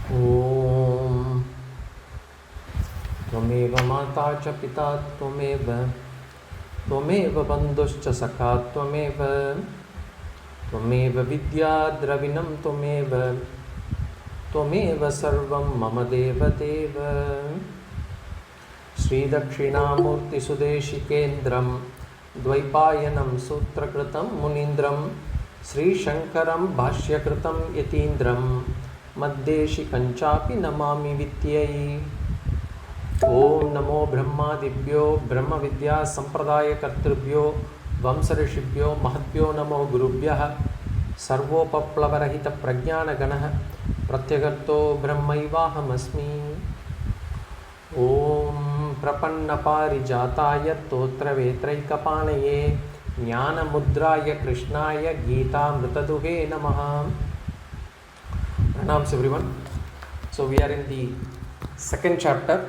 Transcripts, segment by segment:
Om Tvameva Mata Cha Pita Tvameva Bandhuscha Sakha Tvameva Vidya Dravinam Tvameva Sarvam Mama Deva Deva Sri Dakshinamurti Sudeshikendram Dvaipayanam Sutrakritam Munindram Sri Shankaram Bhashyakritam Yatindram Maddeshi Kanchapi Namami Vityai Om Namo Brahmadibhyo Brahma Vidya Sampradaya Kartribhyo Vamsarishibhyo Mahatbhyo Namo Gurubhyah Sarvopaplavarahita Prajnana Ganaha Pratyagarto Brahmaivahamasmi Om Prapanna Parijataya Totra Vetraikapanaye Jnana Mudraya Krishnaya Gita Mritaduhe Namaha. Pranams everyone. So we are in the second chapter.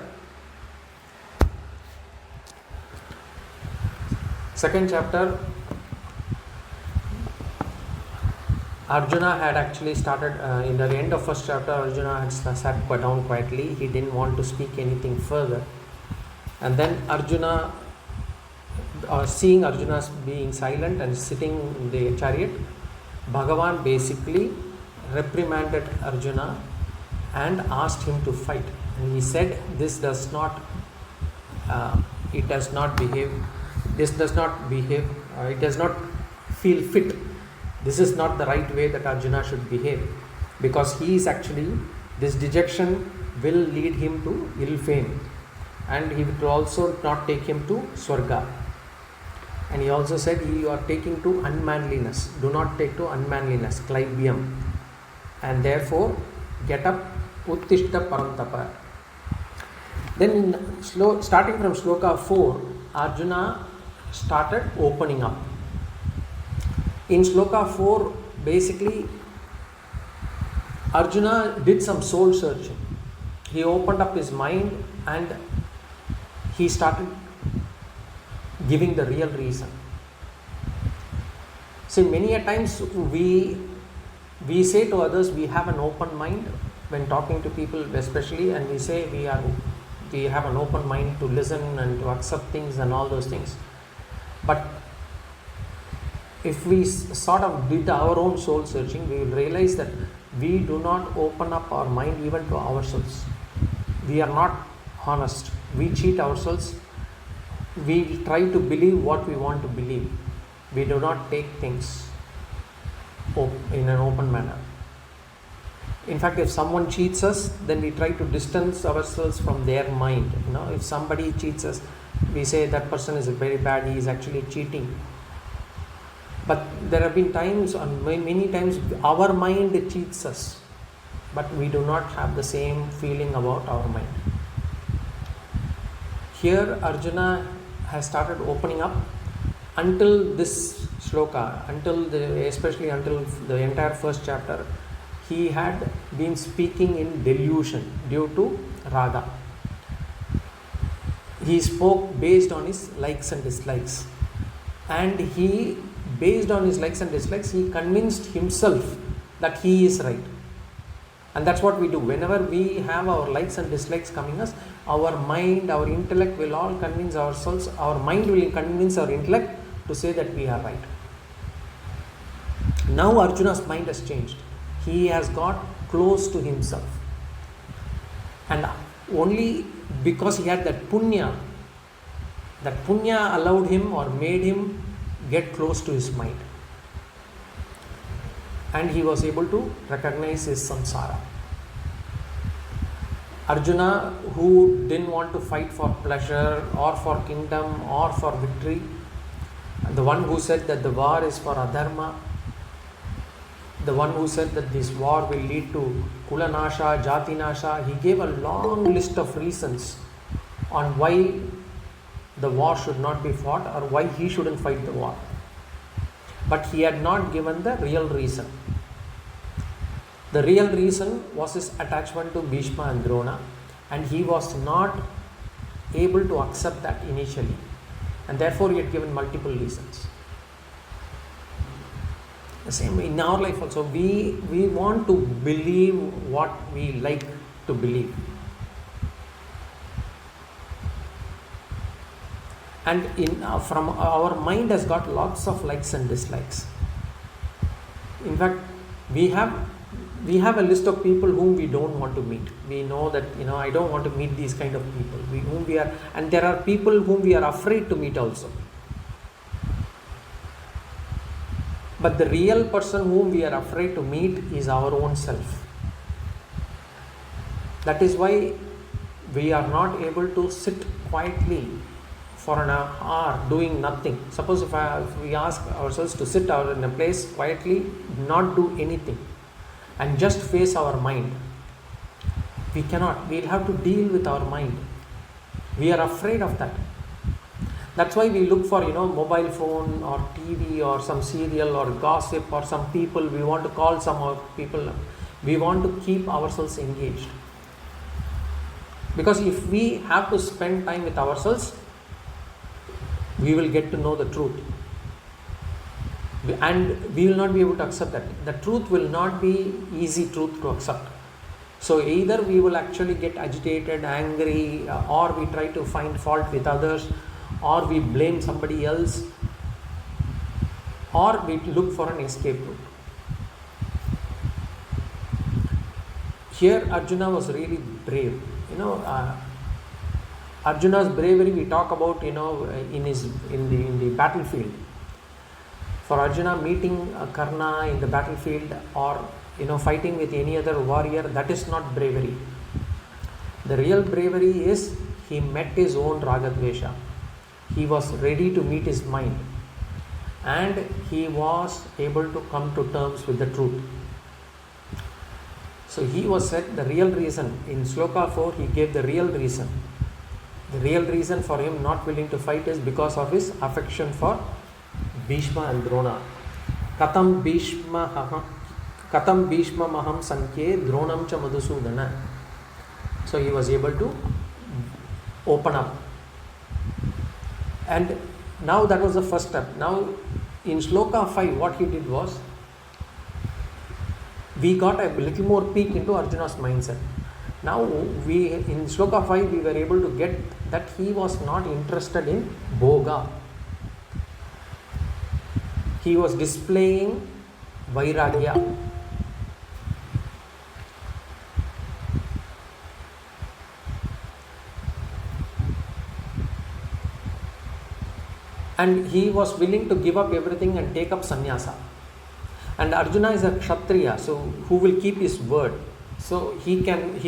Arjuna had actually started in the end of first chapter. Arjuna had sat down quietly. He didn't want to speak anything further. And then Arjuna, seeing Arjuna being silent and sitting in the chariot, Bhagavan basically reprimanded Arjuna and asked him to fight. And he said, "This does not behave. It does not feel fit. This is not the right way that Arjuna should behave, because he is actually, this dejection will lead him to ill fame, and he will also not take him to Swarga." And he also said, "You are taking to unmanliness. Do not take to unmanliness, Klaibyam. And therefore, get up, Uttishta Parantapa." Then, starting from Sloka 4, Arjuna started opening up. In Sloka 4, basically, Arjuna did some soul searching. He opened up his mind and he started giving the real reason. See, many a times we say to others we have an open mind when talking to people, especially, and we say we have an open mind to listen and to accept things and all those things. But if we sort of did our own soul searching, we will realize that we do not open up our mind even to ourselves. We are not honest. We cheat ourselves. We try to believe what we want to believe. We do not take things in an open manner. In fact, if someone cheats us, then we try to distance ourselves from their mind. If somebody cheats us, we say that person is very bad, he is actually cheating. But there have been times, many times, our mind cheats us, but we do not have the same feeling about our mind. Here, Arjuna has started opening up. Until this sloka, especially until the entire first chapter, he had been speaking in delusion due to raga. He spoke based on his likes and dislikes. And based on his likes and dislikes, he convinced himself that he is right. And that's what we do. Whenever we have our likes and dislikes coming us, our mind, our intellect will all convince ourselves, our mind will convince our intellect to say that we are right. Now Arjuna's mind has changed. He has got close to himself. And only because he had that punya allowed him or made him get close to his mind. And he was able to recognize his samsara. Arjuna, who didn't want to fight for pleasure or for kingdom or for victory, the one who said that the war is for adharma, the one who said that this war will lead to kulanasha, jatinasha, he gave a long list of reasons on why the war should not be fought or why he shouldn't fight the war. But he had not given the real reason. The real reason was his attachment to Bhishma and Drona, and he was not able to accept that initially, and therefore he had given multiple reasons. The same in our life also, we want to believe what we like to believe. And from our mind has got lots of likes and dislikes. In fact, we have a list of people whom we don't want to meet. We know that, I don't want to meet these kind of people. And there are people whom we are afraid to meet also. But the real person whom we are afraid to meet is our own self. That is why we are not able to sit quietly for an hour doing nothing. Suppose if we ask ourselves to sit out in a place quietly, not do anything, and just face our mind, we cannot. We'll have to deal with our mind. We are afraid of that. That's why we look for, mobile phone or TV or some serial or gossip or some people. We want to call some people. We want to keep ourselves engaged. Because if we have to spend time with ourselves, we will get to know the truth. And we will not be able to accept that. The truth will not be easy truth to accept. So either we will actually get agitated, angry, or we try to find fault with others, or we blame somebody else, or we look for an escape route. Here Arjuna was really brave. Arjuna's bravery we talk about, in the battlefield. For Arjuna, meeting Karna in the battlefield or fighting with any other warrior, that is not bravery. The real bravery is he met his own Ragadvesha. He was ready to meet his mind, and he was able to come to terms with the truth. So he was said the real reason. In Sloka 4, he gave the real reason. The real reason for him not willing to fight is because of his affection for Bhishma and Drona. Katam Bhishma maham sankhe dronam cha madhusudana. So he was able to open up. And now that was the first step. Now in Sloka 5, what he did was, we got a little more peek into Arjuna's mindset. Now in Sloka 5, we were able to get that he was not interested in bhoga. He was displaying vairagya. And he was willing to give up everything and take up sannyasa. And Arjuna is a Kshatriya, so who will keep his word. So he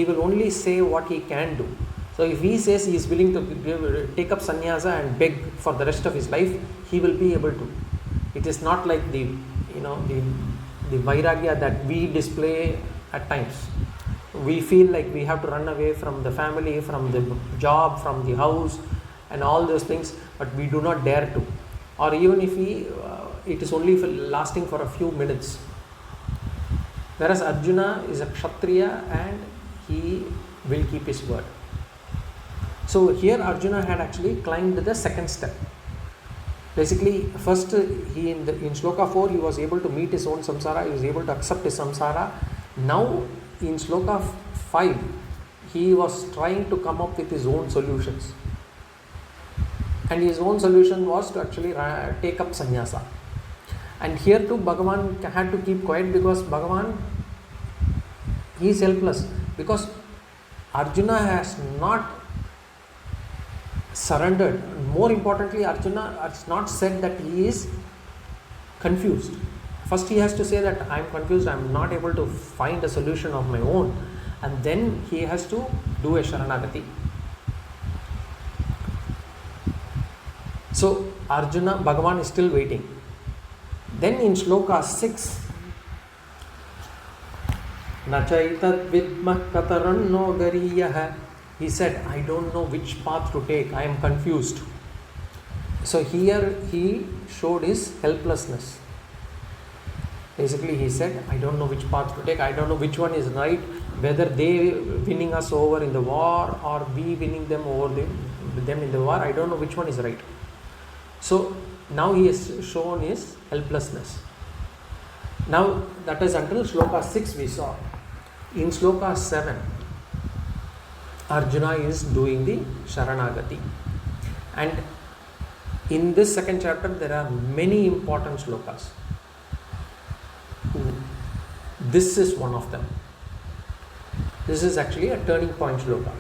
will only say what he can do. So if he says he is willing to take up sannyasa and beg for the rest of his life, he will be able to. It is not like the vairagya that we display at times. We feel like we have to run away from the family, from the job, from the house, and all those things, but we do not dare to. Or even if it is only lasting for a few minutes. Whereas Arjuna is a Kshatriya and he will keep his word. So here Arjuna had actually climbed the second step. Basically, first in Sloka 4, he was able to meet his own samsara, he was able to accept his samsara. Now in Sloka 5, he was trying to come up with his own solutions. And his own solution was to actually take up sannyasa. And here too, Bhagavan had to keep quiet because Bhagavan, he is helpless. Because Arjuna has not surrendered. More importantly, Arjuna has not said that he is confused. First he has to say that I am confused, I am not able to find a solution of my own. And then he has to do a Sharanagati. So Arjuna, Bhagavan is still waiting. Then in Sloka 6, Nachaitat vidmah kataranno gariyah. He said, I don't know which path to take, I am confused. So here he showed his helplessness. Basically he said, I don't know which path to take, I don't know which one is right, whether they winning us over in the war or we winning them over them in the war, I don't know which one is right. So now he has shown his helplessness. Now that is until Sloka 6 we saw. In Sloka 7, Arjuna is doing the Sharanagati. And in this second chapter there are many important slokas. This is one of them. This is actually a turning point sloka.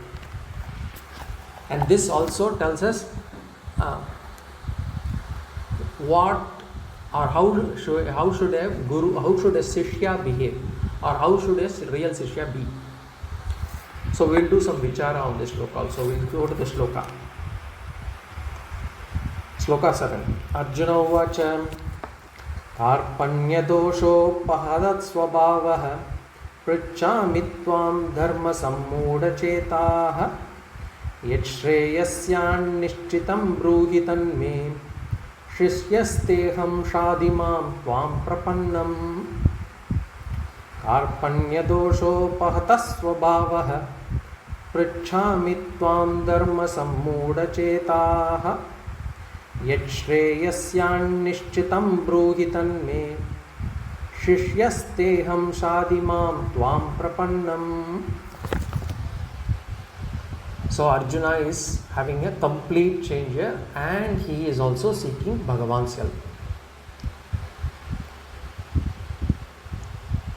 And this also tells us what or how should a guru, how should a Shishya behave, or how should a real Shishya be. So we'll do some vichara on this sloka also. We'll go to the sloka. Sloka 7. Arjuna uvacha karpanya dosho pahadat svabhavah pritchami tvam dharma sammuda chetaha yat shreyasyan nishchitam bruhitan me Shishyasteham shadimam tvam prapannam Karpanya dosho pahatasvabhavah Pritchami tvam dharma sammuda chetaha Yat shreyasyan nishchitam bruhitan me Shishyasteham shadimam tvam prapannam. So Arjuna is having a complete change here, and he is also seeking Bhagavan's help.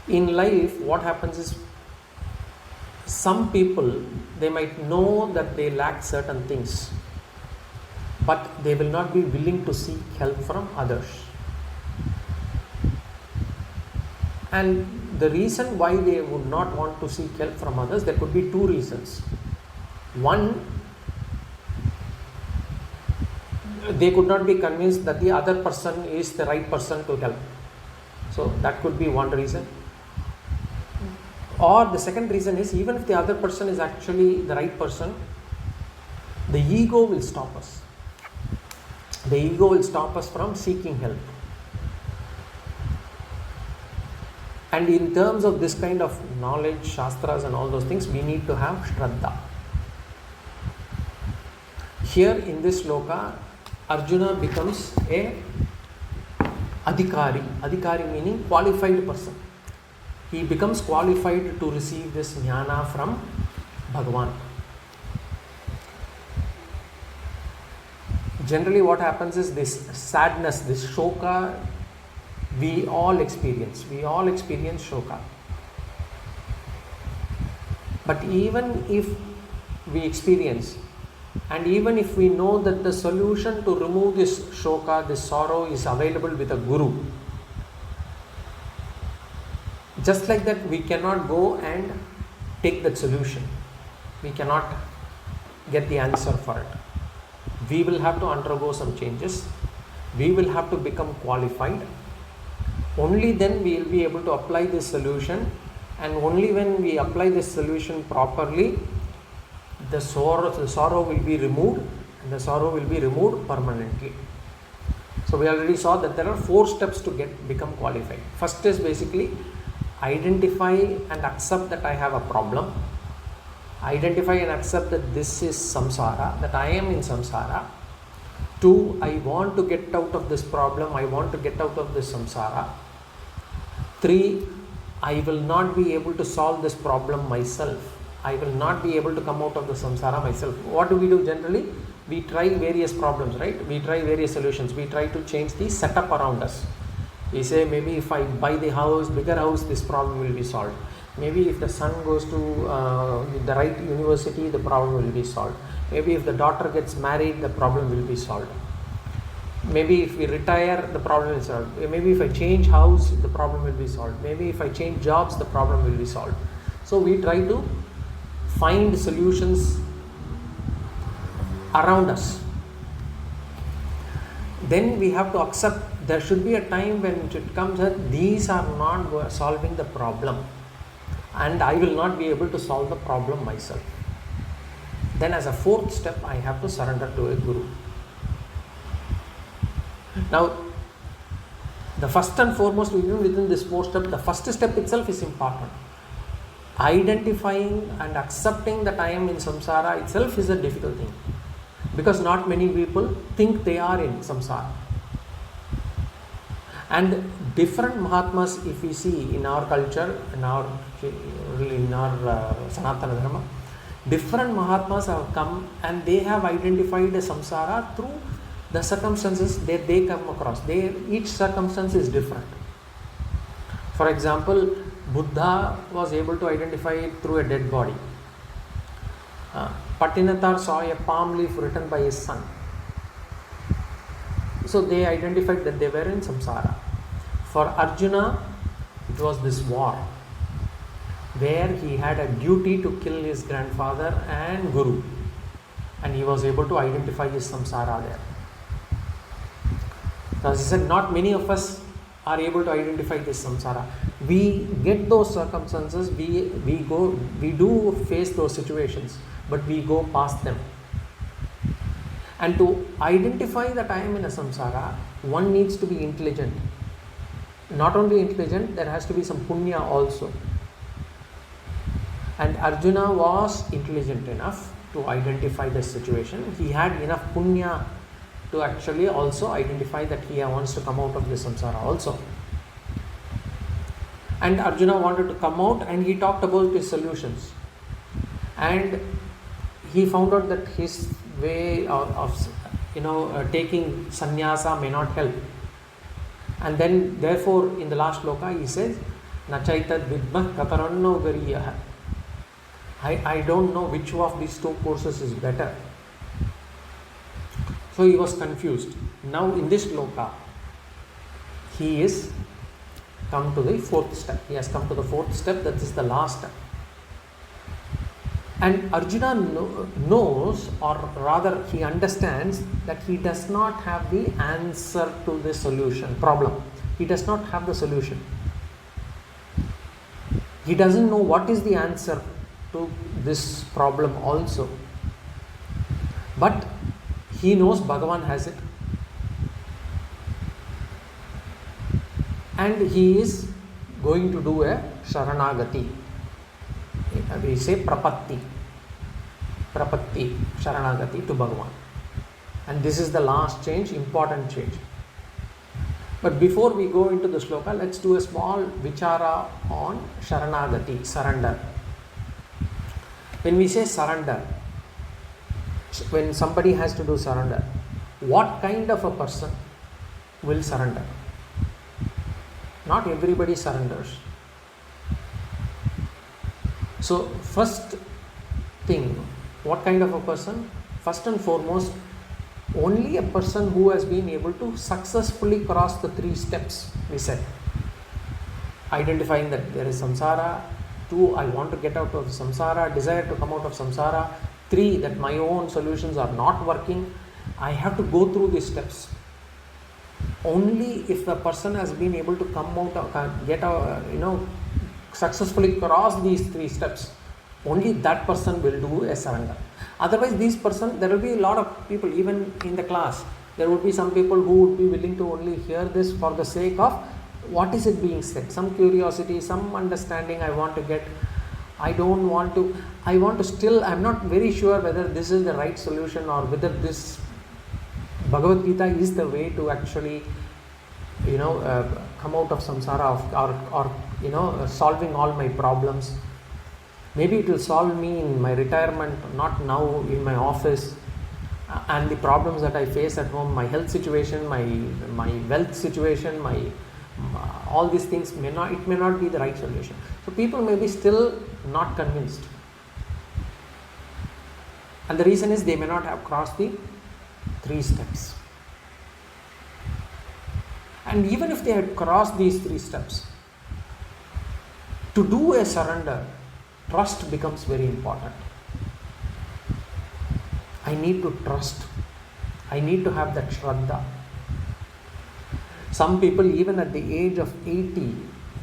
In life, what happens is, some people, they might know that they lack certain things, but they will not be willing to seek help from others. And the reason why they would not want to seek help from others, there could be two reasons. One, they could not be convinced that the other person is the right person to help. So that could be one reason. Or the second reason is, even if the other person is actually the right person, the ego will stop us. The ego will stop us from seeking help. And in terms of this kind of knowledge, shastras and all those things, we need to have shraddha. Here in this sloka, Arjuna becomes a adhikaari. Adhikaari meaning qualified person. He becomes qualified to receive this jnana from Bhagavan. Generally what happens is, this sadness, this shoka, we all experience. We all experience shoka. But even if we experience, and even if we know that the solution to remove this shoka, this sorrow, is available with a guru, just like that, we cannot go and take that solution. We cannot get the answer for it. We will have to undergo some changes. We will have to become qualified. Only then we will be able to apply this solution, and only when we apply this solution properly, the sorrow will be removed, and the sorrow will be removed permanently. So we already saw that there are 4 steps to become qualified. First is basically identify and accept that I have a problem. Identify and accept that this is samsara, that I am in samsara. 2, I want to get out of this problem, I want to get out of this samsara. 3, I will not be able to solve this problem myself. I will not be able to come out of the samsara myself. What do we do generally? We try various problems, right? We try various solutions. We try to change the setup around us. We say, maybe if I buy the house, bigger house, this problem will be solved. Maybe if the son goes to the right university, the problem will be solved. Maybe if the daughter gets married, the problem will be solved. Maybe if we retire, the problem is solved. Maybe if I change house, the problem will be solved. Maybe if I change jobs, the problem will be solved. So we try to find solutions around us. Then we have to accept there should be a time when it comes that these are not solving the problem, and I will not be able to solve the problem myself. Then as a 4th step, I have to surrender to a guru. Now, the first and foremost, even within this 4 step, the first step itself is important. Identifying and accepting that I am in samsara itself is a difficult thing, because not many people think they are in samsara. And different Mahatmas, if we see in our culture, in our Sanatana Dharma, different Mahatmas have come and they have identified the samsara through the circumstances that they come across. Each circumstance is different. For example, Buddha was able to identify it through a dead body. Patinathar saw a palm leaf written by his son. So they identified that they were in samsara. For Arjuna, it was this war where he had a duty to kill his grandfather and guru, and he was able to identify his samsara there. So as I said, not many of us are able to identify this samsara. We get those circumstances, we do face those situations, but we go past them. And to identify that I am in a samsara, one needs to be intelligent. Not only intelligent, there has to be some punya also. And Arjuna was intelligent enough to identify the situation. He had enough punya to actually also identify that he wants to come out of the samsara also. And Arjuna wanted to come out, and he talked about his solutions. And he found out that his way of taking sannyasa may not help. And then therefore in the last sloka he says, Nachaitad vidmah kataranno gariyah. I don't know which of these two courses is better. So he was confused. Now in this sloka, he is come to the fourth step. He has come to the fourth step, that is the last step. And Arjuna knows, or rather he understands, that he does not have the answer to the solution problem. He does not have the solution. He doesn't know what is the answer to this problem also. But he knows Bhagavan has it. And he is going to do a Sharanagati. We say Prapatti, Sharanagati to Bhagavan. And this is the last change, important change. But before we go into the sloka, let's do a small vichara on Sharanagati, surrender. When we say surrender, when somebody has to do surrender, what kind of a person will surrender? Not everybody surrenders. So first thing, what kind of a person? First and foremost, only a person who has been able to successfully cross the 3 steps, we said. Identifying that there is samsara. 2, I want to get out of samsara, desire to come out of samsara. 3, that my own solutions are not working. I have to go through these steps. Only if the person has been able to come out, successfully cross these 3 steps, only that person will do a surrender. Otherwise, there will be a lot of people, even in the class, there would be some people who would be willing to only hear this for the sake of what is it being said, some curiosity, some understanding I want to get. I'm not very sure whether this is the right solution or whether this Bhagavad Gita is the way to actually, come out of samsara or solving all my problems. Maybe it will solve me in my retirement, not now in my office, and the problems that I face at home, my health situation, my wealth situation, all these things may not be the right solution. So people may be still not convinced. And the reason is they may not have crossed the 3 steps. And even if they had crossed these 3 steps, to do a surrender, trust becomes very important. I need to trust. I need to have that shraddha. Some people, even at the age of 80,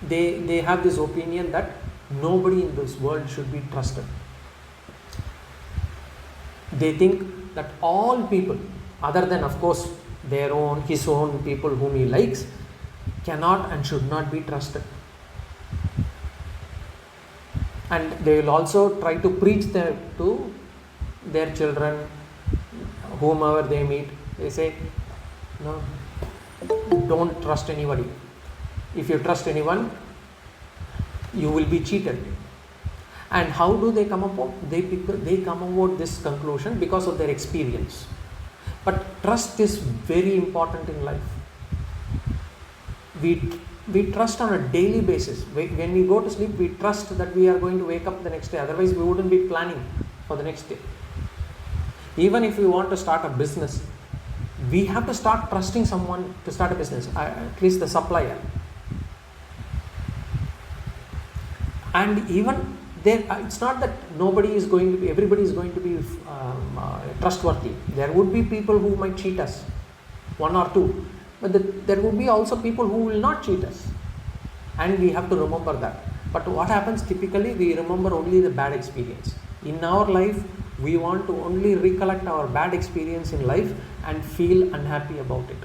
they have this opinion that nobody in this world should be trusted. They think that all people, other than of course his own people whom he likes, cannot and should not be trusted. And they will also try to preach to their children, whomever they meet. They say, no, don't trust anybody. If you trust anyone, you will be cheated. And how do they come about? They come about this conclusion because of their experience. But trust is very important in life. We trust on a daily basis. When we go to sleep, we trust that we are going to wake up the next day. Otherwise, we wouldn't be planning for the next day. Even if we want to start a business, we have to start trusting someone to start a business, at least the supplier. And even there, it's not that everybody is going to be trustworthy. There would be people who might cheat us, one or two, but there would be also people who will not cheat us, and we have to remember that. But what happens typically, we remember only the bad experience. In our life, we want to only recollect our bad experience in life and feel unhappy about it.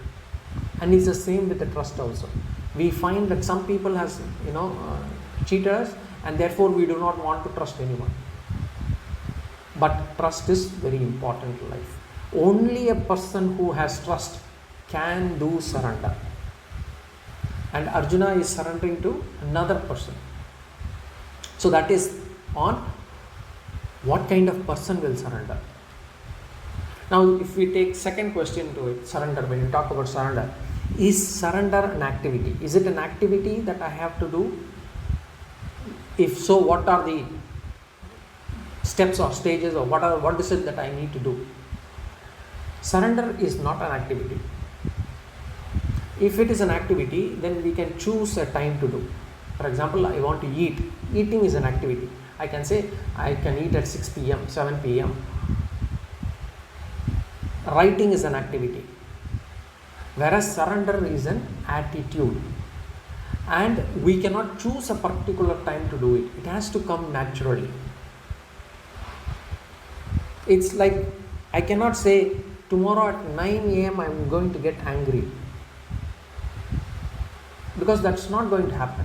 And it's the same with the trust also. We find that some people has cheated us, and therefore we do not want to trust anyone. But trust is very important in life. Only a person who has trust can do surrender. And Arjuna is surrendering to another person. So that is on what kind of person will surrender. Now, if we take second question to it, surrender, when you talk about surrender, is surrender an activity? Is it an activity that I have to do? If so, what are the steps or stages, or what is it that I need to do? Surrender is not an activity. If it is an activity, then we can choose a time to do. For example, I want to eat. Eating is an activity. I can say I can eat at 6 p.m., 7 p.m. Writing is an activity. Whereas surrender is an attitude. And we cannot choose a particular time to do it. It has to come naturally. It's like I cannot say tomorrow at 9 a.m. I am going to get angry. Because that's not going to happen.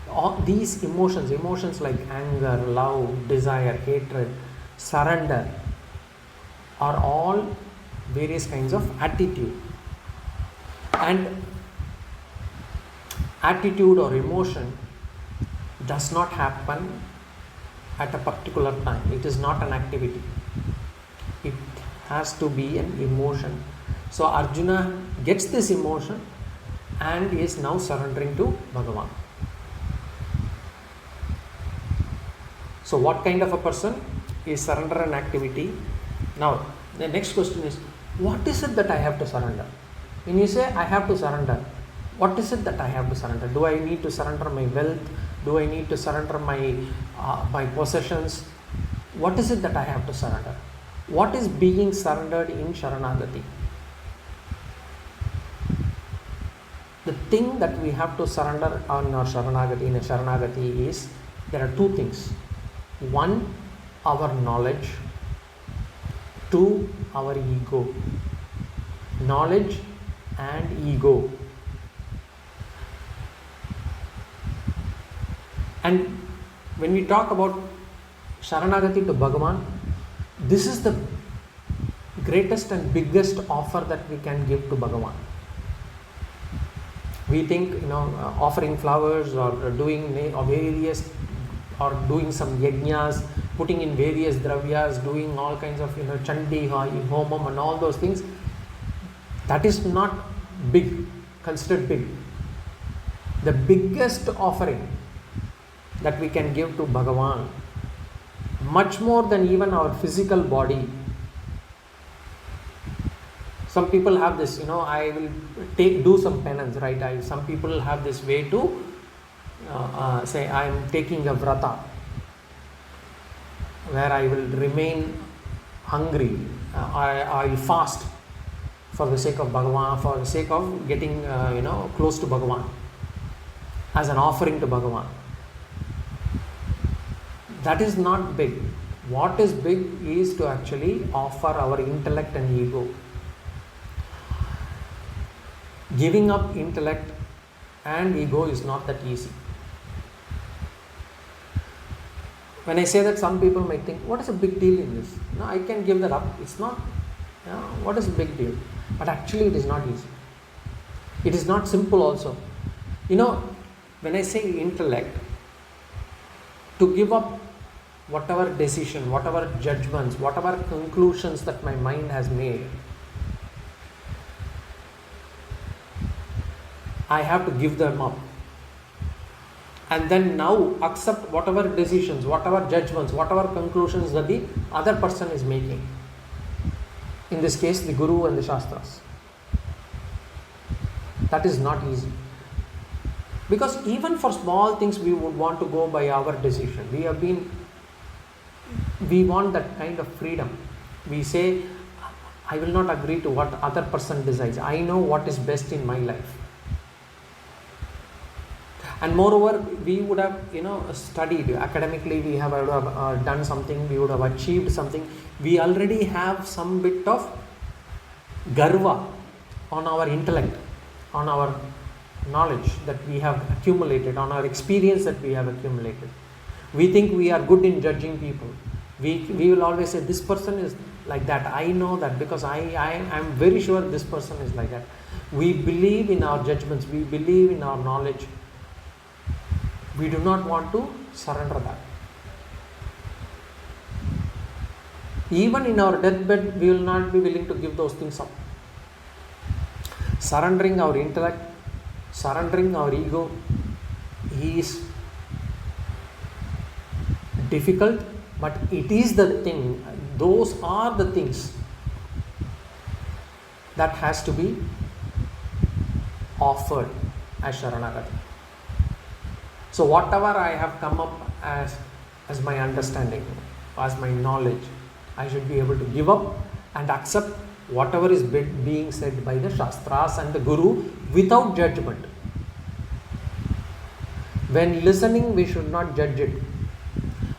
All these emotions like anger, love, desire, hatred, surrender, are all various kinds of attitude. And attitude or emotion does not happen at a particular time. It is not an activity. It has to be an emotion. So Arjuna gets this emotion and is now surrendering to Bhagavan. So what kind of a person is surrender an activity? Now the next question is, what is it that I have to surrender? When you say I have to surrender, what is it that I have to surrender? Do I need to surrender my wealth? Do I need to surrender my possessions? What is it that I have to surrender? What is being surrendered in Sharanagati? The thing that we have to surrender on our Sharanagati, in a Sharanagati, is there are two things. One, our knowledge. Two, our ego. Knowledge and ego. And when we talk about Sharanagati to Bhagavan, this is the greatest and biggest offer that we can give to Bhagavan. We think, offering flowers or doing various, or doing some yajnas, putting in various dravyas, doing all kinds of chandi, homam and all those things, that is not big, considered big. The biggest offering that we can give to Bhagavan, much more than even our physical body. Some people have this, I will do some penance, right? Some people have this way to say, I am taking a vrata, where I will remain hungry, I will fast for the sake of Bhagavan, for the sake of getting close to Bhagavan, as an offering to Bhagavan. That is not big. What is big is to actually offer our intellect and ego. Giving up intellect and ego is not that easy. When I say that, some people might think, what is a big deal in this? No, I can give that up. It's not, what is a big deal? But actually it is not easy. It is not simple also. when I say intellect, to give up whatever decision, whatever judgments, whatever conclusions that my mind has made, I have to give them up. And then now accept whatever decisions, whatever judgments, whatever conclusions that the other person is making. In this case, the Guru and the Shastras. That is not easy. Because even for small things, we would want to go by our decision. We want that kind of freedom. We say, I will not agree to what other person decides. I know what is best in my life. And moreover, we would have, studied academically, we have done something, we would have achieved something. We already have some bit of garva on our intellect, on our knowledge that we have accumulated, on our experience that we have accumulated. We think we are good in judging people. We will always say, this person is like that. I know that because I am very sure this person is like that. We believe in our judgments. We believe in our knowledge. We do not want to surrender that. Even in our deathbed, we will not be willing to give those things up. Surrendering our intellect, surrendering our ego is difficult, but it is the thing. Those are the things that has to be offered as Sharanagati. So whatever I have come up as my understanding, as my knowledge, I should be able to give up and accept whatever is being said by the Shastras and the Guru without judgment. When listening, we should not judge it,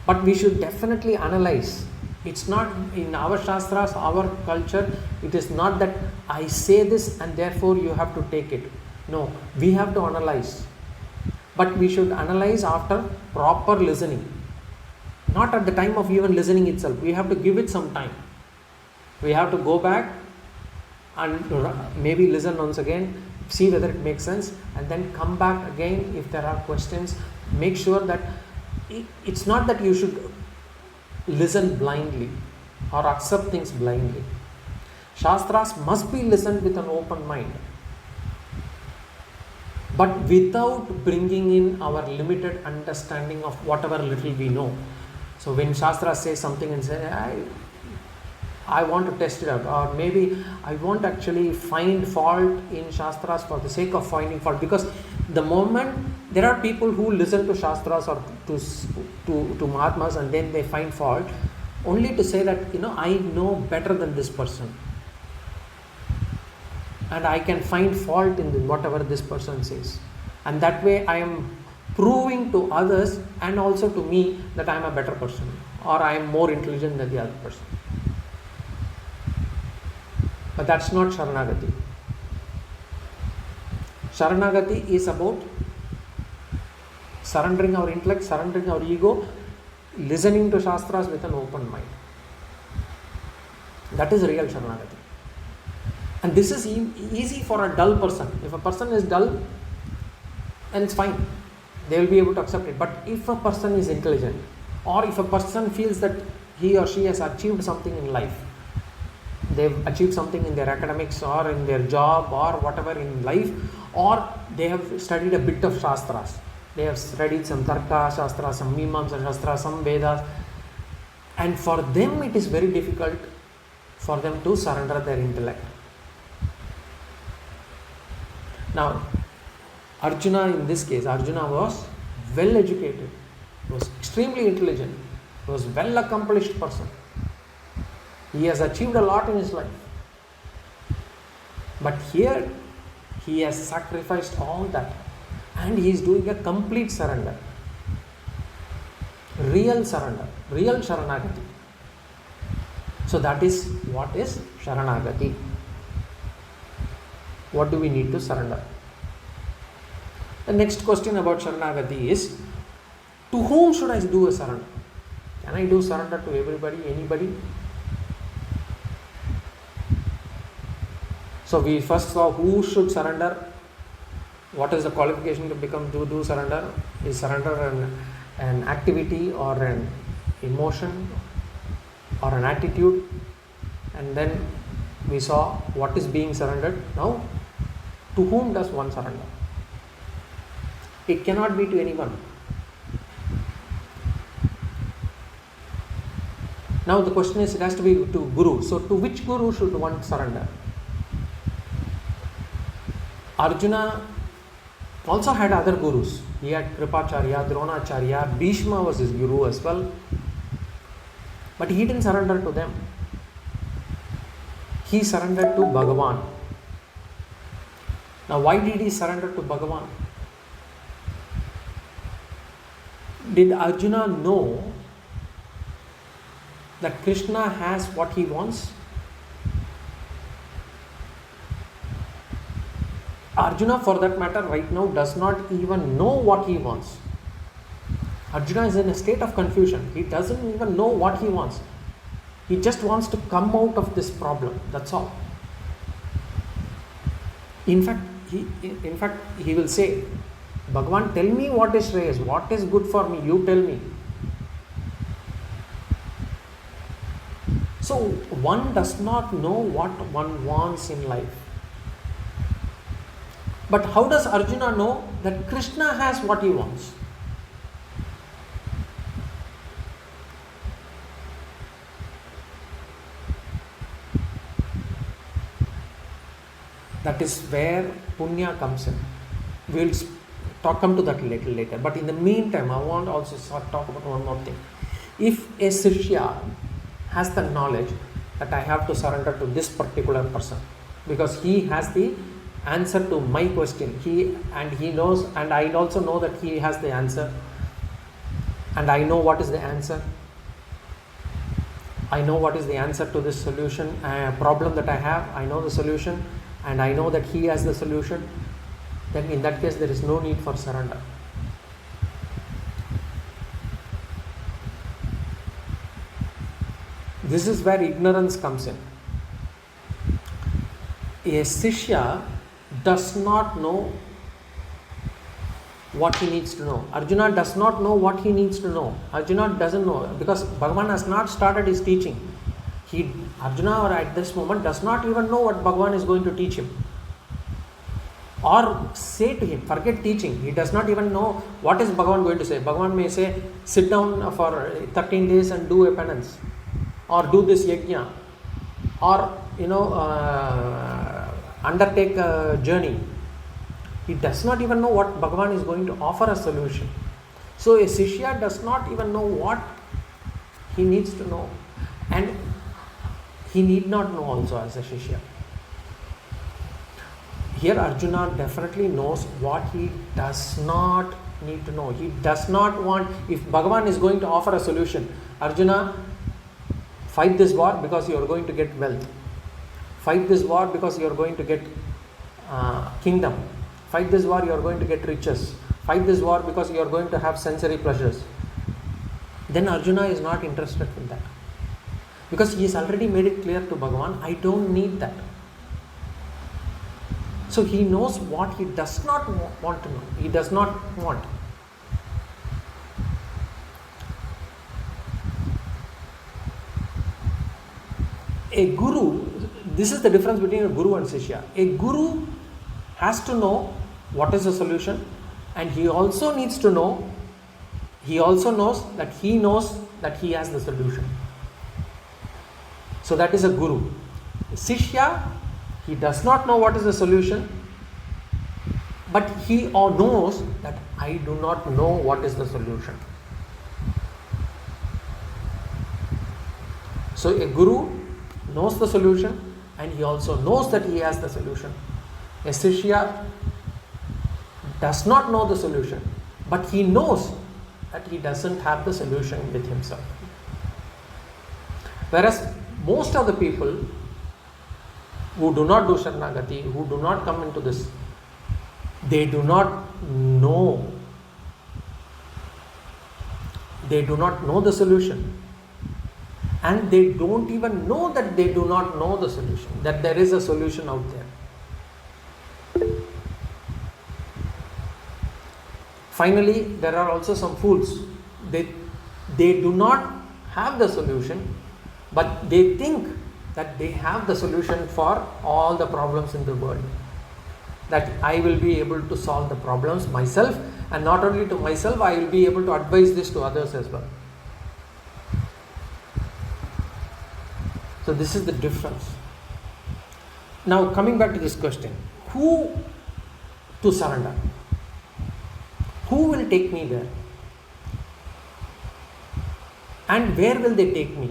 but we should definitely analyze. It's not in our Shastras, our culture, it is not that I say this and therefore you have to take it. No, we have to analyze. But we should analyze after proper listening. Not at the time of even listening itself. We have to give it some time. We have to go back and maybe listen once again, see whether it makes sense, and then come back again if there are questions. Make sure that it's not that you should listen blindly or accept things blindly. Shastras must be listened with an open mind, but without bringing in our limited understanding of whatever little we know. So when Shastra says something and say, I want to test it out, or maybe I won't actually find fault in Shastras for the sake of finding fault, because the moment there are people who listen to Shastras or to Mahatmas and then they find fault only to say that, I know better than this person and I can find fault in whatever this person says, and that way I am proving to others and also to me that I am a better person or I am more intelligent than the other person. But that's not Sharanagati. Sharanagati is about surrendering our intellect, surrendering our ego, listening to Shastras with an open mind. That is real Sharanagati. And this is easy for a dull person. If a person is dull, then it's fine. They will be able to accept it. But if a person is intelligent, or if a person feels that he or she has achieved something in life, they've achieved something in their academics or in their job or whatever in life, or they have studied a bit of Shastras. They have studied some Tarka Shastra, some Mimamsa Shastra, some Vedas, and for them it is very difficult for them to surrender their intellect. Now, Arjuna, in this case, Arjuna was well educated, was extremely intelligent, was well accomplished person. He has achieved a lot in his life. But here, he has sacrificed all that and he is doing a complete surrender. Real surrender, real Sharanagati. So that is what is Sharanagati. What do we need to surrender? The next question about Sharanagati is, to whom should I do a surrender? Can I do surrender to everybody, anybody? So we first saw who should surrender What is the qualification to become do surrender? Is surrender an activity or an emotion or an attitude? And then we saw what is being surrendered. Now, to whom does one surrender? It cannot be to anyone. Now the question is, it has to be to Guru. So to which Guru should one surrender? Arjuna also had other Gurus. He had Kripacharya, Dronacharya, Bhishma was his Guru as well. But he didn't surrender to them. He surrendered to Bhagavan. Now why did he surrender to Bhagavan? Did Arjuna know that Krishna has what he wants? Arjuna, for that matter, right now does not even know what he wants. Arjuna is in a state of confusion. He doesn't even know what he wants. He just wants to come out of this problem. That's all. In fact, he will say, Bhagavan, tell me what is Shreyas, what is good for me, you tell me. So one does not know what one wants in life. But how does Arjuna know that Krishna has what he wants? That is where Punya comes in. We will come to that a little later. But in the meantime, I want to also talk about one more thing. If a Shishya has the knowledge that I have to surrender to this particular person because he has the answer to my question, he knows, and I also know that he has the answer, and I know what is the answer. I know what is the answer to this solution problem that I have. I know the solution, and I know that he has the solution. Then in that case, there is no need for surrender. This is where ignorance comes in. A Shishya does not know what he needs to know. Arjuna does not know what he needs to know. Arjuna doesn't know because Bhagavan has not started his teaching. Arjuna at this moment does not even know what Bhagavan is going to teach him or say to him. Forget teaching. He does not even know what is Bhagavan going to say. Bhagavan may say, sit down for 13 days and do a penance, or do this yajna, or undertake a journey. He does not even know what Bhagavan is going to offer a solution. So a Shishya does not even know what he needs to know, and he need not know also as a Shishya. Here Arjuna definitely knows what he does not need to know. He does not want, if Bhagavan is going to offer a solution, Arjuna, fight this war because you are going to get wealth. Fight this war because you are going to get kingdom. Fight this war, you are going to get riches. Fight this war because you are going to have sensory pleasures. Then Arjuna is not interested in that. Because he has already made it clear to Bhagavan, I don't need that. So he knows what he does not want to know. He does not want. A guru, this is the difference between a guru and Shishya. A guru has to know what is the solution, and he also needs to know, he also knows that he has the solution. So that is a guru. Shishya, he does not know what is the solution, but he knows that I do not know what is the solution. So a guru knows the solution, and he also knows that he has the solution. A Shishya does not know the solution, but he knows that he doesn't have the solution with himself. Whereas most of the people who do not do Sharanagati, who do not come into this, they do not know. They do not know the solution. And they don't even know that they do not know the solution, that there is a solution out there. Finally, there are also some fools. They do not have the solution, but they think that they have the solution for all the problems in the world. That I will be able to solve the problems myself, and not only to myself, I will be able to advise this to others as well. So this is the difference. Now coming back to this question, who to surrender? Who will take me there? And where will they take me?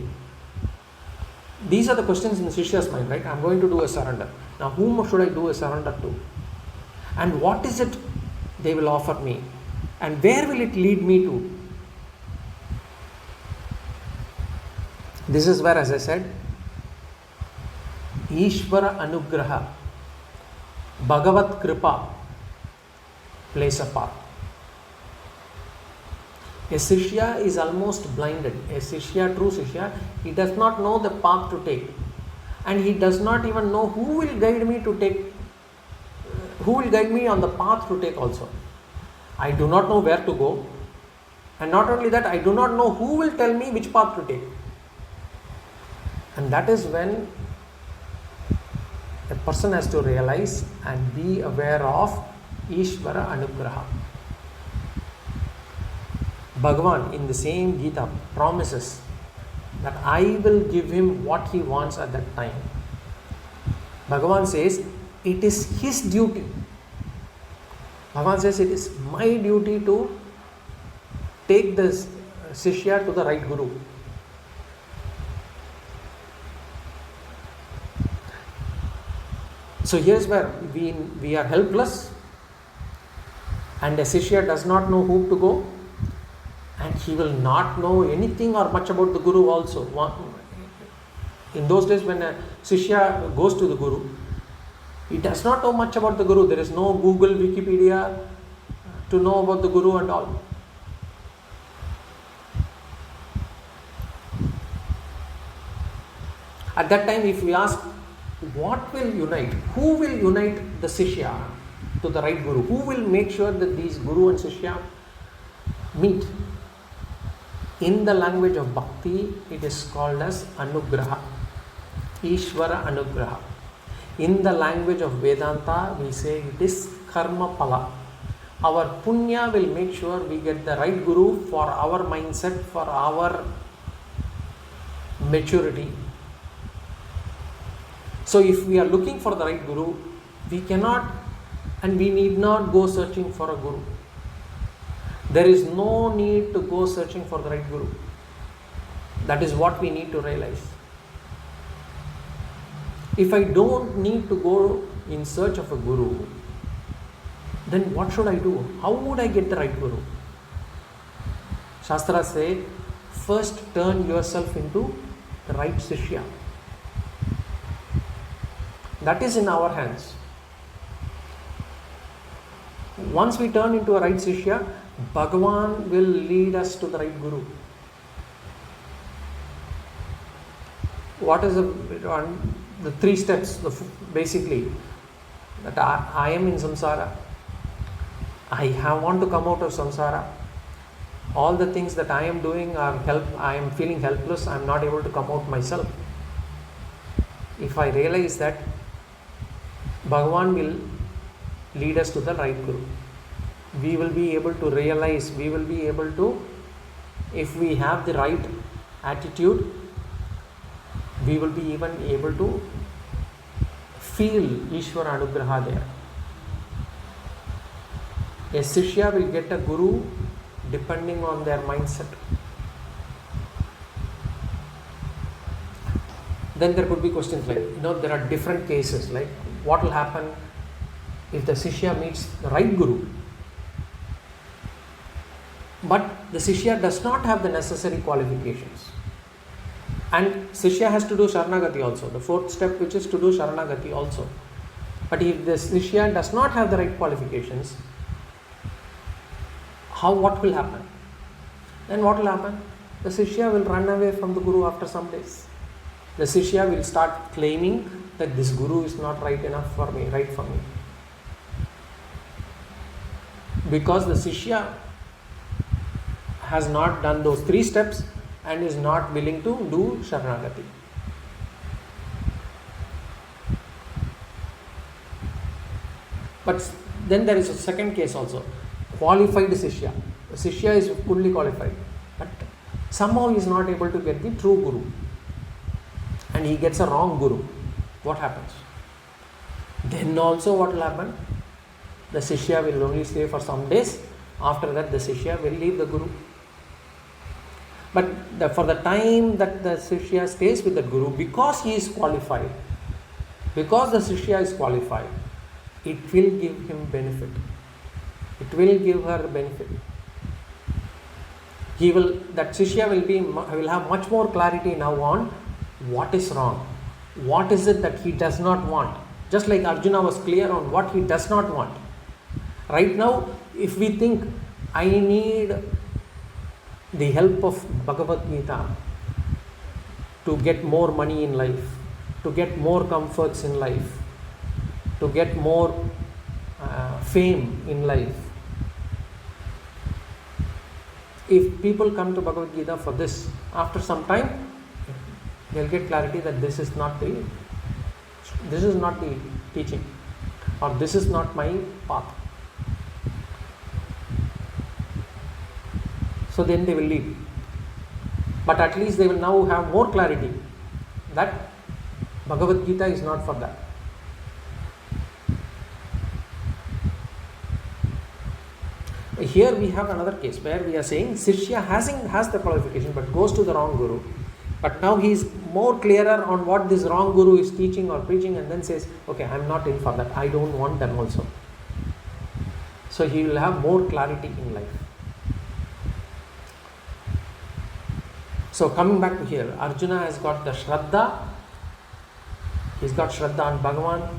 These are the questions in Shishya's mind, right? I'm going to do a surrender. Now whom should I do a surrender to? And what is it they will offer me? And where will it lead me to? This is where, as I said, Ishvara Anugraha, Bhagavat Kripa plays a part. A Shishya is almost blinded. A Shishya, true Shishya, he does not know the path to take. And he does not even know who will guide me to take, who will guide me on the path to take also. I do not know where to go. And not only that, I do not know who will tell me which path to take. And that is when a person has to realize and be aware of Ishvara Anugraha. Bhagavan in the same Gita promises that I will give him what he wants at that time. Bhagavan says it is his duty. Bhagavan says it is my duty to take this Shishya to the right Guru. So here's where we are helpless, and a Shishya does not know who to go, and he will not know anything or much about the Guru also. In those days when a Shishya goes to the Guru, he does not know much about the Guru. There is no Google, Wikipedia to know about the Guru and all. At that time, if we ask, what will unite? Who will unite the Shishya to the right Guru? Who will make sure that these Guru and Shishya meet? In the language of Bhakti, it is called as Anugraha, Ishvara Anugraha. In the language of Vedanta, we say it is Karma Pala. Our Punya will make sure we get the right Guru for our mindset, for our maturity. So if we are looking for the right Guru, we cannot and we need not go searching for a Guru. There is no need to go searching for the right Guru. That is what we need to realize. If I don't need to go in search of a Guru, then what should I do? How would I get the right Guru? Shastras say, first turn yourself into the right Shishya. That is in our hands. Once we turn into a right Shishya, Bhagavan will lead us to the right Guru. What is the three steps? Basically, that I am in Samsara. I want to come out of Samsara. All the things that I am doing are I am feeling helpless. I am not able to come out myself. If I realize that, Bhagavan will lead us to the right Guru. We will be able to realize, we will be able to, if we have the right attitude, we will be even able to feel Ishvara Anugraha there. A Shishya will get a Guru depending on their mindset. Then there could be questions like, there are different cases, like what will happen if the Shishya meets the right Guru, but the Shishya does not have the necessary qualifications. And Shishya has to do Sharanagati also, the fourth step, which is to do Sharanagati also. But if the Shishya does not have the right qualifications, what will happen? Then what will happen? The Shishya will run away from the Guru after some days. The Shishya will start claiming that this Guru is not right enough for me, right for me. Because the Shishya has not done those 3 steps and is not willing to do Sharanagati. But then there is a second case also. Qualified Shishya. The Shishya is fully qualified. But somehow he is not able to get the true Guru. And he gets a wrong Guru. What happens? Then also what will happen? The Shishya will only stay for some days. After that the Shishya will leave the Guru. But for the time that the Shishya stays with the Guru, because he is qualified, because the Shishya is qualified, it will give him benefit. It will give her benefit. That Shishya will have much more clarity now on what is wrong. What is it that he does not want? Just like Arjuna was clear on what he does not want. Right now, if we think, I need the help of Bhagavad Gita to get more money in life, to get more comforts in life, to get more fame in life. If people come to Bhagavad Gita for this, after some time, they'll get clarity that this is not the teaching, or this is not my path. So then they will leave. But at least they will now have more clarity that Bhagavad Gita is not for that. Here we have another case where we are saying Shishya has the qualification but goes to the wrong Guru. But now he is more clearer on what this wrong Guru is teaching or preaching, and then says, okay, I am not in for that. I don't want them also. So he will have more clarity in life. So coming back to here, Arjuna has got the Shraddha. He's got Shraddha on Bhagavan,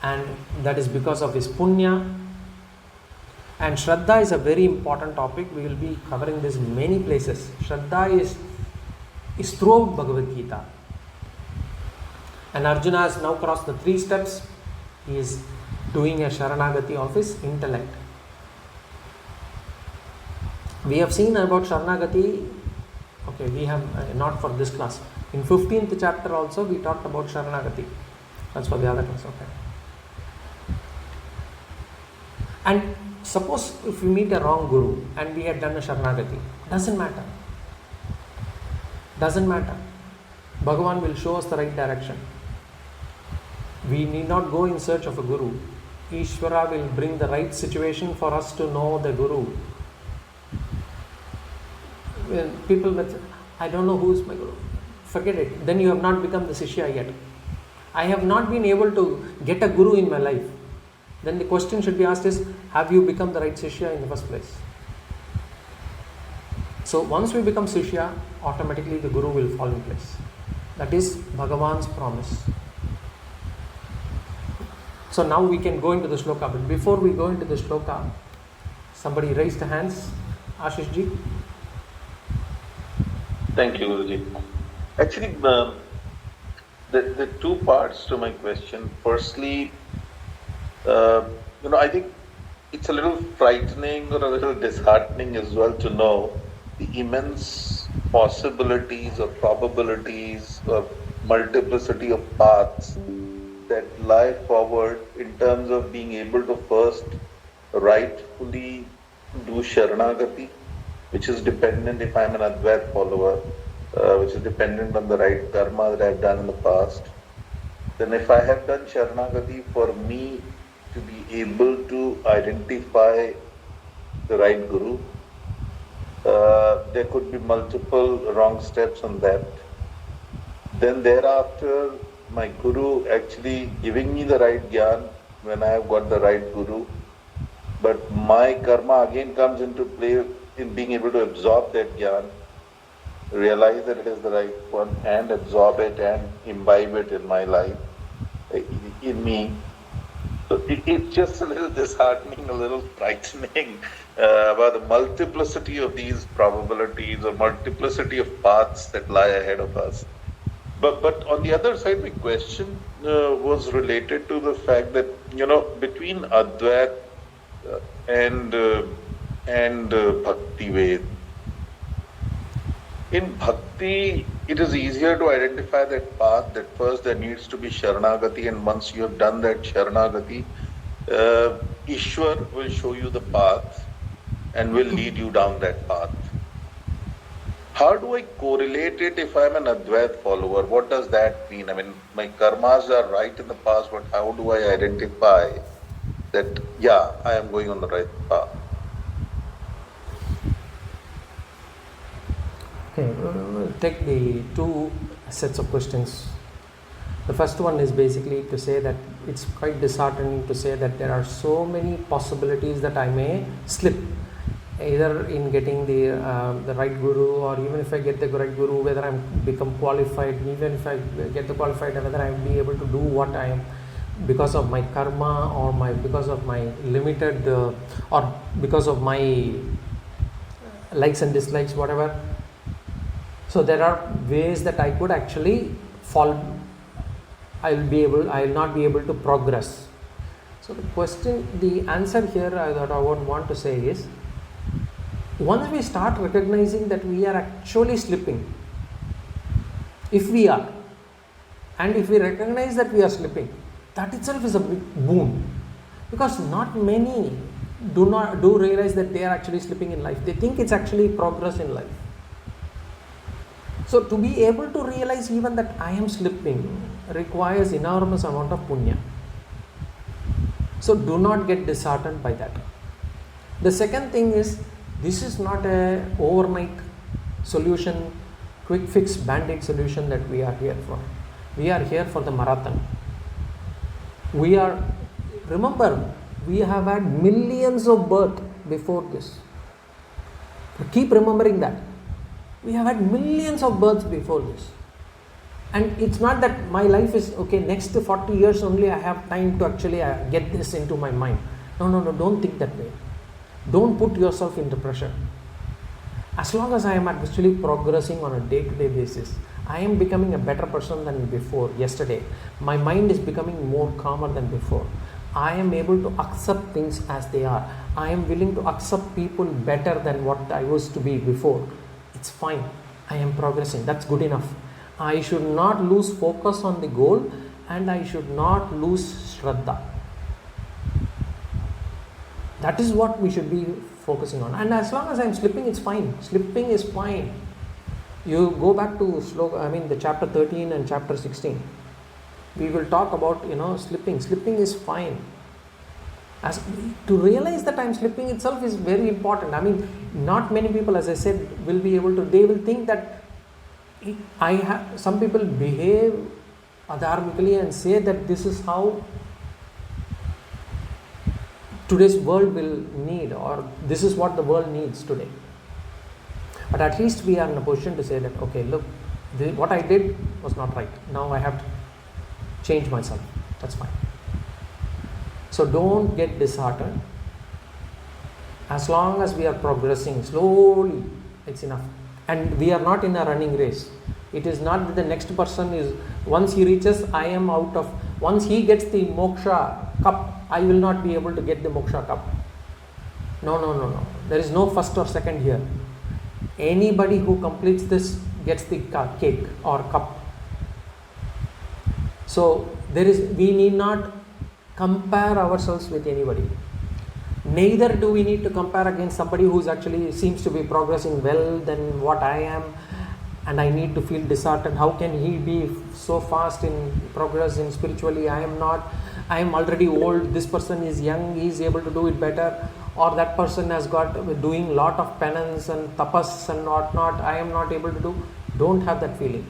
and that is because of his Punya. And Shraddha is a very important topic. We will be covering this in many places. Shraddha is throughout Bhagavad Gita. And Arjuna has now crossed the 3 steps. He is doing a Sharanagati of his intellect. We have seen about Sharanagati. Okay, we have not for this class. In 15th chapter also we talked about Sharanagati. That's for the other class. Okay. And suppose if we meet a wrong Guru and we had done a Sharanagati, doesn't matter. Bhagavan will show us the right direction. We need not go in search of a Guru. Ishvara will bring the right situation for us to know the Guru. When people will say, I don't know who is my Guru. Forget it. Then you have not become the Shishya yet. I have not been able to get a Guru in my life. Then the question should be asked is, have you become the right Shishya in the first place? So once we become Shishya, automatically the Guru will fall in place. That is Bhagavan's promise. So now we can go into the Sloka. But before we go into the Sloka, somebody raised the hands. Ashish ji. Thank you, Guruji. Actually, the 2 parts to my question. Firstly, I think it's a little frightening or a little disheartening as well to know the immense possibilities or probabilities of multiplicity of paths that lie forward in terms of being able to first rightfully do Sharanagati, which is dependent, if I'm an Advaita follower, which is dependent on the right karma that I've done in the past. Then if I have done Sharanagati, for me to be able to identify the right Guru, there could be multiple wrong steps on that. Then thereafter, my Guru actually giving me the right Gyan when I have got the right Guru. But my karma again comes into play in being able to absorb that Gyan, realize that it is the right one, and absorb it and imbibe it in my life, in me. So it's just a little disheartening, a little frightening about the multiplicity of these probabilities or multiplicity of paths that lie ahead of us. But on the other side, my question was related to the fact that, between Advaita and Bhakti Ved. In Bhakti, it is easier to identify that path, that first there needs to be Sharanagati, and once you have done that Sharanagati, Ishwar will show you the path and will lead you down that path. How do I correlate it if I'm an Advait follower? What does that mean? I mean, my karmas are right in the past, but how do I identify that, yeah, I am going on the right path? Okay, we'll take the two sets of questions. The first one is basically to say that it's quite disheartening to say that there are so many possibilities that I may slip, either in getting the right guru, or even if I get the right guru, whether I'm become qualified, even if I get the qualified, whether I will be able to do what I am because of my karma, or because of my limited or because of my likes and dislikes, whatever. So there are ways that I could actually fall. I will not be able to progress. So the answer here that I would want to say is, once we start recognizing that we are actually slipping, if we are, and if we recognize that we are slipping, that itself is a big boon, because not many do realize that they are actually slipping in life. They think it's actually progress in life. So to be able to realize even that I am slipping requires enormous amount of punya. So do not get disheartened by that. The second thing is, this is not a overnight solution, quick fix band-aid solution that we are here for. We are here for the marathon. Remember, we have had millions of births before this. Keep remembering that. We have had millions of births before this. And it's not that my life is, okay, next 40 years only I have time to actually get this into my mind. No, don't think that way. Don't put yourself into pressure. As long as I am actually progressing on a day-to-day basis, I am becoming a better person than before, yesterday. My mind is becoming more calmer than before. I am able to accept things as they are. I am willing to accept people better than what I was to be before. It's fine. I am progressing. That's good enough. I should not lose focus on the goal, and I should not lose Shraddha. That is what we should be focusing on. And as long as I am slipping, it's fine. Slipping is fine. You go back to Sloka, the chapter 13 and chapter 16. We will talk about, slipping. Slipping is fine. To realize that I am slipping itself is very important. Not many people, as I said, will be able to, they will think that some people behave adharmically and say that this is how today's world will need, or this is what the world needs today. But at least we are in a position to say that, okay, look, what I did was not right. Now I have to change myself. That's fine. So don't get disheartened. As long as we are progressing slowly, it's enough. And we are not in a running race. It is not that the next person is, once he reaches, once he gets the moksha cup, I will not be able to get the moksha cup. No. There is no first or second here. Anybody who completes this gets the cake or cup. So we need not compare ourselves with anybody. Neither do we need to compare against somebody who actually seems to be progressing well than what I am, and I need to feel disheartened. How can he be so fast in progressing spiritually? I am not. I am already old. This person is young. He is able to do it better. Or that person has got doing lot of penance and tapas and whatnot. I am not able to do. Don't have that feeling.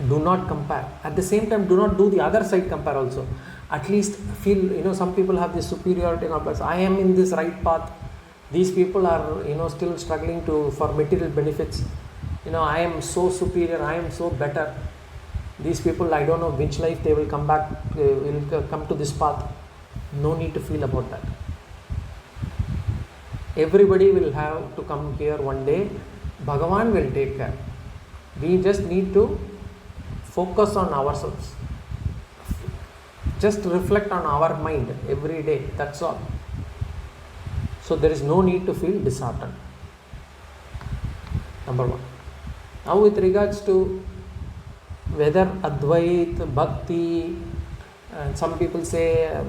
Do not compare. At the same time, do not do the other side compare also. At least feel, some people have this superiority complex. I am in this right path. These people are, still struggling for material benefits. I am so superior. I am so better. These people, I don't know which life they will come back, will come to this path. No need to feel about that. Everybody will have to come here one day. Bhagavan will take care. We just need to focus on ourselves. just reflect on our mind every day, that's all. So there is no need to feel disheartened. Number one. Now with regards to whether Advait, Bhakti, and some people say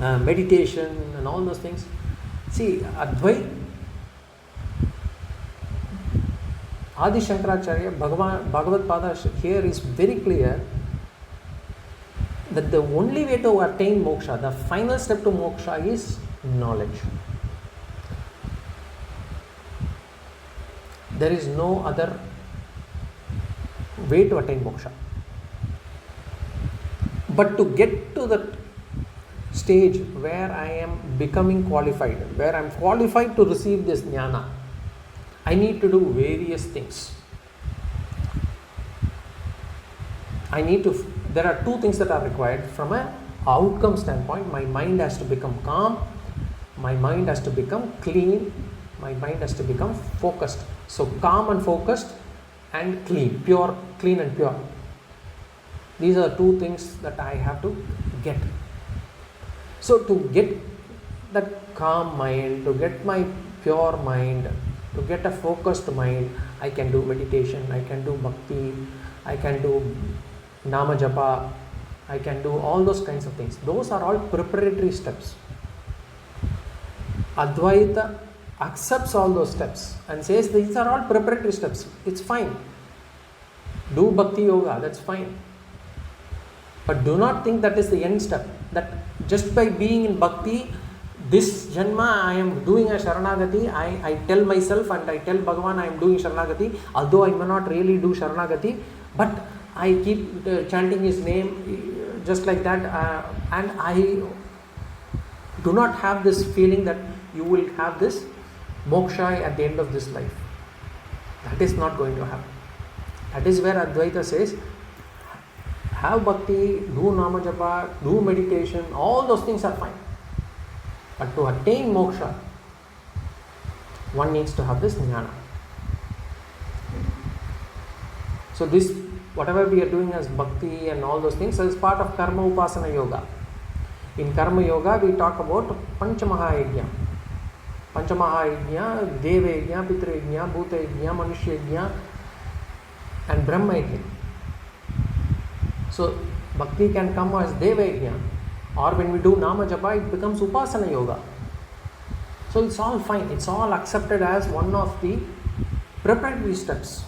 meditation and all those things. See, Advait, Adi Shankaracharya, Bhagavad Pada here is very clear that the only way to attain moksha, the final step to moksha is knowledge. There is no other way to attain moksha. But to get to that stage where I am becoming qualified, where I am qualified to receive this jnana, I need to do various things. There are two things that are required from an outcome standpoint. My mind has to become calm, my mind has to become clean, my mind has to become focused. So calm and focused and clean, pure, clean and pure. These are two things that I have to get. So to get that calm mind, to get my pure mind, to get a focused mind, I can do meditation, I can do bhakti, I can do nama japa, I can do all those kinds of things. Those are all preparatory steps. Advaita accepts all those steps and says these are all preparatory steps. It's fine. Do bhakti yoga, that's fine. But do not think that is the end step. That just by being in bhakti, this janma I am doing a Sharanagati, I tell myself and I tell Bhagavan I am doing Sharanagati, although I may not really do Sharanagati, but I keep chanting his name just like that, and I do not have this feeling that you will have this moksha at the end of this life. That is not going to happen. That is where Advaita says, have bhakti, do nama japa, do meditation, all those things are fine. But to attain moksha, one needs to have this jnana. So this, whatever we are doing as bhakti and all those things, is part of karma upasana yoga. In karma yoga, we talk about panchamahayajna. Panchamahayajna, deva yajna, pitra yajna, bhuta yajna, manushya yajna, and brahma yajna. So bhakti can come as deva yajna, or when we do nama japa, it becomes upasana yoga. So it's all fine. It's all accepted as one of the preparatory steps.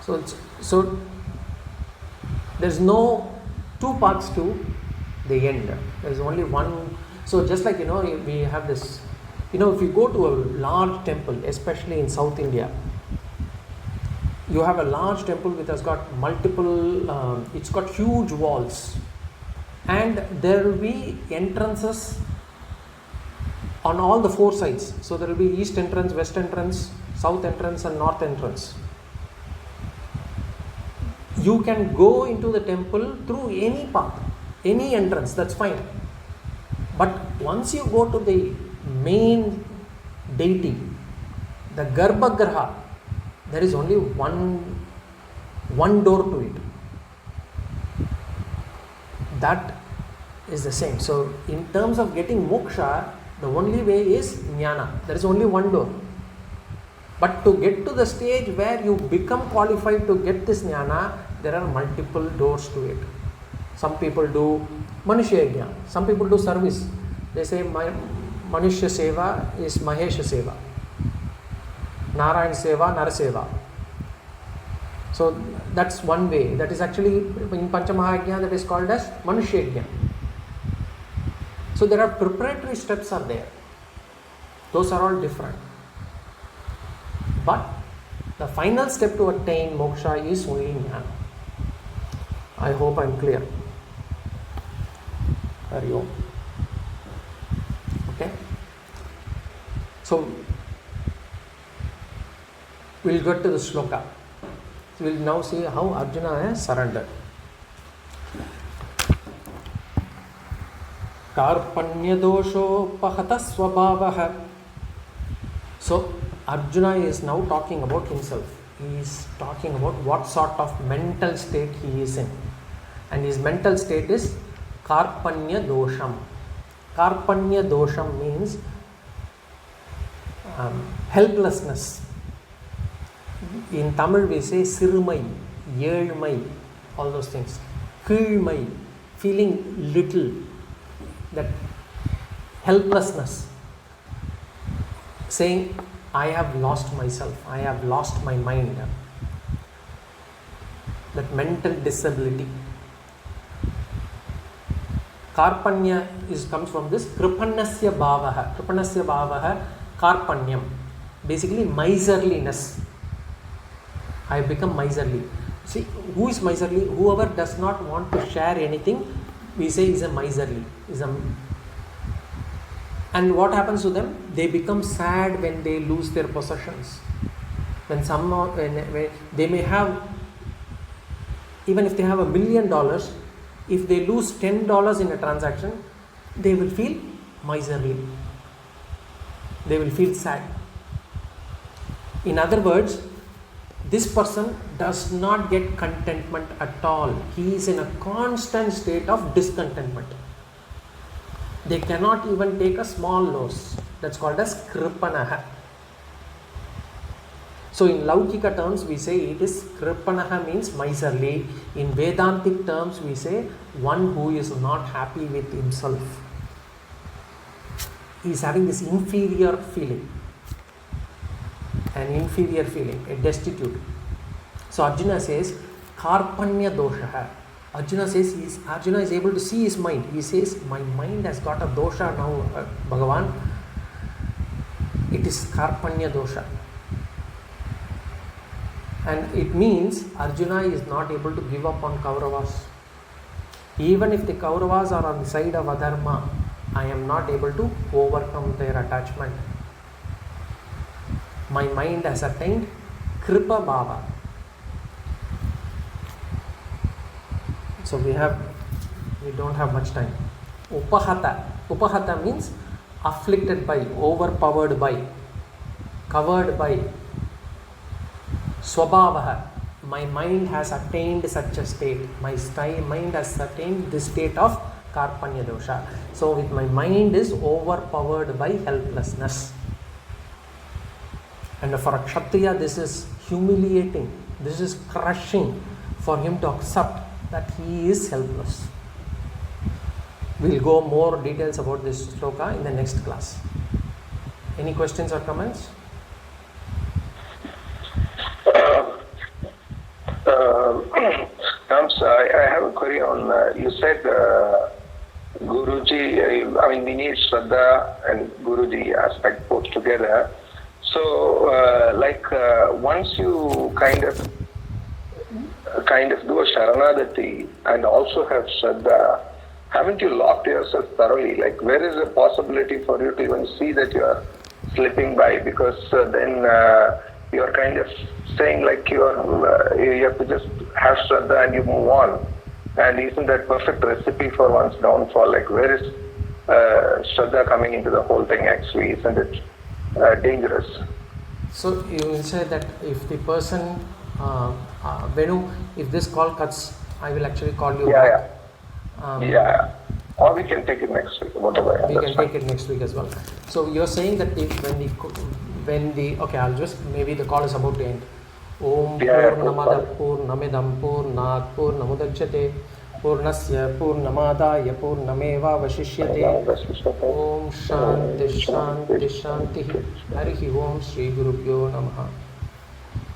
So there's no two paths to the end. There's only one. So just like, we have this, if you go to a large temple, especially in South India, you have a large temple which has got multiple, it's got huge walls, and there will be entrances on all the four sides. So there will be east entrance, west entrance, south entrance and north entrance. You can go into the temple through any path, any entrance, that's fine. But once you go to the main deity, the Garbhagriha, there is only one door to it. That is the same. So in terms of getting moksha, the only way is jnana. There is only one door. But to get to the stage where you become qualified to get this jnana, there are multiple doors to it. Some people do manushya yajna, some people do service. They say manushya seva is mahesha seva, Narayan seva, Nara seva. So that's one way. That is actually in Panchamahayajna, that is called as manushya yajna. So there are preparatory steps are there. Those are all different. But the final step to attain moksha is only jnana. I hope I am clear. Hari Om. Okay. So we'll get to the sloka. We'll now see how Arjuna has surrendered. Karpanya dosho pahata swabhavah. So Arjuna is now talking about himself. He is talking about what sort of mental state he is in. and his mental state is karpanya dosham. Karpanya dosham means helplessness. In Tamil we say sirumai, yelmai, all those things. Kilmai, feeling little, that helplessness. Saying, I have lost myself, I have lost my mind. That mental disability. Karpanya comes from this kripanasya bhavaha. Kripanasya bhavaha, karpanyam. Basically miserliness. I have become miserly. See, who is miserly? Whoever does not want to share anything, we say is a miserly. And what happens to them? They become sad when they lose their possessions. When they may have, even if they have $1 million, if they lose $10 in a transaction, they will feel miserly. They will feel sad. In other words, this person does not get contentment at all. He is in a constant state of discontentment. They cannot even take a small loss. That's called as kripanaha. So in Laukika terms we say it is kripanaha means miserly. In Vedantic terms we say one who is not happy with himself. He is having this inferior feeling. An inferior feeling, a destitute. So Arjuna says karpanya doshaha. Arjuna says Arjuna is able to see his mind. He says, my mind has got a dosha now, Bhagavan. It is karpanya dosha. And it means Arjuna is not able to give up on Kauravas. Even if the Kauravas are on the side of adharma, I am not able to overcome their attachment. My mind has attained kripa bhava. So we don't have much time. Upahata. Upahata means afflicted by, overpowered by, covered by. Swabhavaha. My mind has attained such a state. My mind has attained this state of karpanya dosha. So with my mind is overpowered by helplessness. And for a Kshatriya this is humiliating. This is crushing for him to accept that he is helpless. We'll go more details about this sloka in the next class. Any questions or comments? I have a query on, you said Guruji, we need Shraddha and Guruji aspect both together. So, once you kind of do a Sharanagati and also have Shraddha, haven't you locked yourself thoroughly? Like, where is the possibility for you to even see that you are slipping by? Because then you are kind of saying like you have to just have Shraddha and you move on. And isn't that perfect recipe for one's downfall? Like, where is Shraddha coming into the whole thing actually? Isn't it dangerous? So you will say that if the person, Venu, if this call cuts, I will actually call you back. Or we can take it next week, whatever. We can take it next week as well. So you're saying that okay, I'll just, maybe the call is about to end. Om Purnamada Purnamidam Purnat Purnamudachyate Purnasya Purnamadaya Purnameva Vashishyate. Om Shanti Shanti Shanti. Harihi Om Shri Gurubhyo Namaha.